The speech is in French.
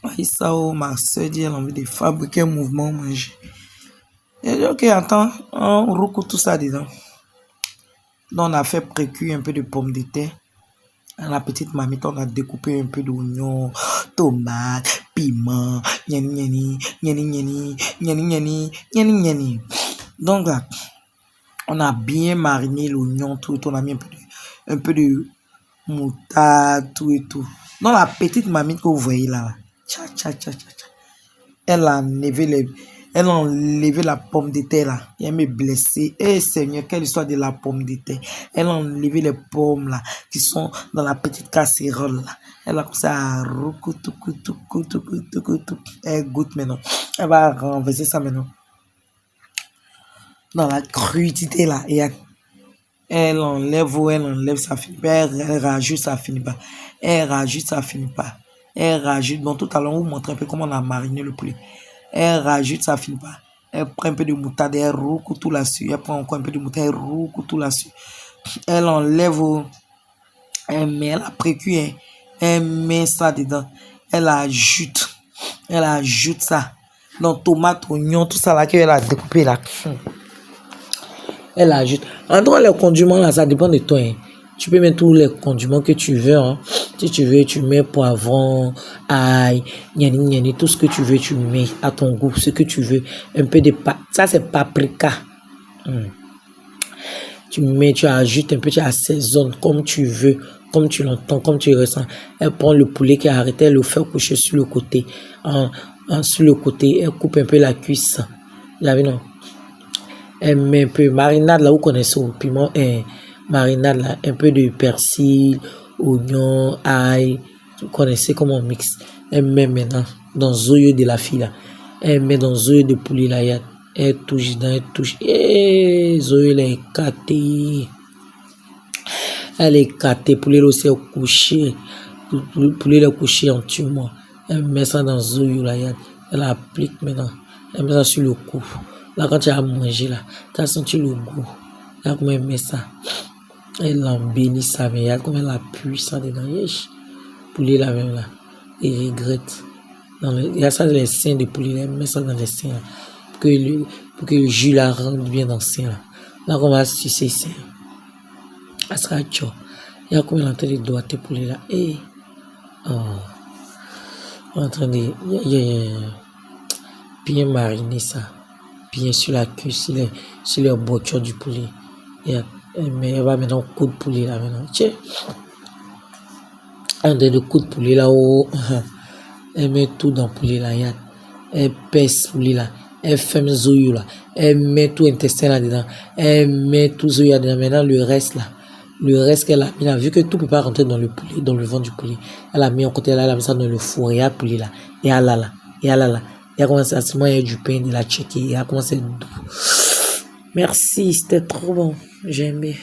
Aïssa, ma soeur dit elle a envie de fabriquer un mouvement manger. Elle dit ok, attends, on recoue tout ça dedans. Donc on a fait précuire un peu de pommes de terre. À la petite mamite, on a découpé un peu d'oignons, tomates, piments, niani. Donc là, on a bien mariné l'oignon, tout, on a mis un peu de moutarde, tout et tout. Donc la petite mamite que vous voyez là, elle a enlevé la pomme de terre là. Elle m'a blessé. Eh Seigneur, quelle histoire de la pomme de terre. Elle a enlevé les pommes là qui sont dans la petite casserole là. Elle a commencé à elle goûte maintenant. Elle va renverser ça maintenant dans la crudité là. Et elle enlève, ça finit pas. Elle rajoute, ça finit pas. Elle rajoute, ça finit pas. Elle rajoute. Bon, tout à l'heure, on vous montre un peu comment on a mariné le poulet. Elle rajoute, ça finit pas. Elle prend un peu de moutarde, elle roucoule tout là-dessus. Elle prend encore un peu de moutarde, elle roucoule tout là-dessus. Elle enlève, elle a précuit, elle met ça dedans. Elle ajoute ça. Donc, tomate, oignon, tout ça là qu'elle a découpé là. Elle ajoute. En droit, les condiments là, ça dépend de toi. Hein. Tu peux mettre tous les condiments que tu veux. Hein. Si tu veux, tu mets poivron, ail, niani, tout ce que tu veux, tu mets à ton goût, ce que tu veux. Un peu de ça c'est paprika. Tu ajoutes un peu, tu assaisonnes comme tu veux, comme tu l'entends, comme tu ressens. Elle prend le poulet qui a arrêté, elle le fait coucher sur le côté. Sur le côté, elle coupe un peu la cuisse. Vous avez non? Elle met un peu marinade là, vous connaissez au piment, marinade là, un peu de persil, oignon, ail, vous connaissez comment on mixe. Elle met maintenant dans zoyo de la fille là, elle met dans zoyo de poulet là, elle touche dans, elle touche, et zoyo là est caté, elle est caté, poulet là aussi est couché, poulet là couché en tumour, elle met ça dans zoyo là, elle applique maintenant, elle met ça sur le cou. Là, quand tu as mangé, là, tu as senti le goût. Là, comment elle met ça. Elle embellit ça, mais il y a comme elle appuie ça dedans. Yesh. Poulet là, même là. Il regrette. Il y a ça dans les seins de poulet. Elle met ça dans les seins là. Pour que le jus là rentre bien dans le sein là. Là, on va sucer ça. Ça sera chaud. Il y a comme elle est en train de doigter poulet là. Et. Oh. On est en train de. Bien mariner ça. Bien sur la cuisse, sur les boutures du poulet. Mais elle va maintenant coudre poulet là maintenant. Tiens. Un de coups de poulet là-haut. Elle met tout dans le poulet là. Elle pèse poulet là. Elle ferme zoyo là. Elle met tout intestin là-dedans. Elle met tout zoyo là-dedans. Maintenant le reste là. Le reste qu'elle a mis là. Vu que tout ne peut pas rentrer dans le poulet, dans le ventre du poulet. Elle a mis en côté là. Elle a mis ça dans le four. Et il y a poulet là. Et elle a là. Il a commencé à se manger du pain, de la checker. Il a commencé. Merci, c'était trop bon. J'ai aimé.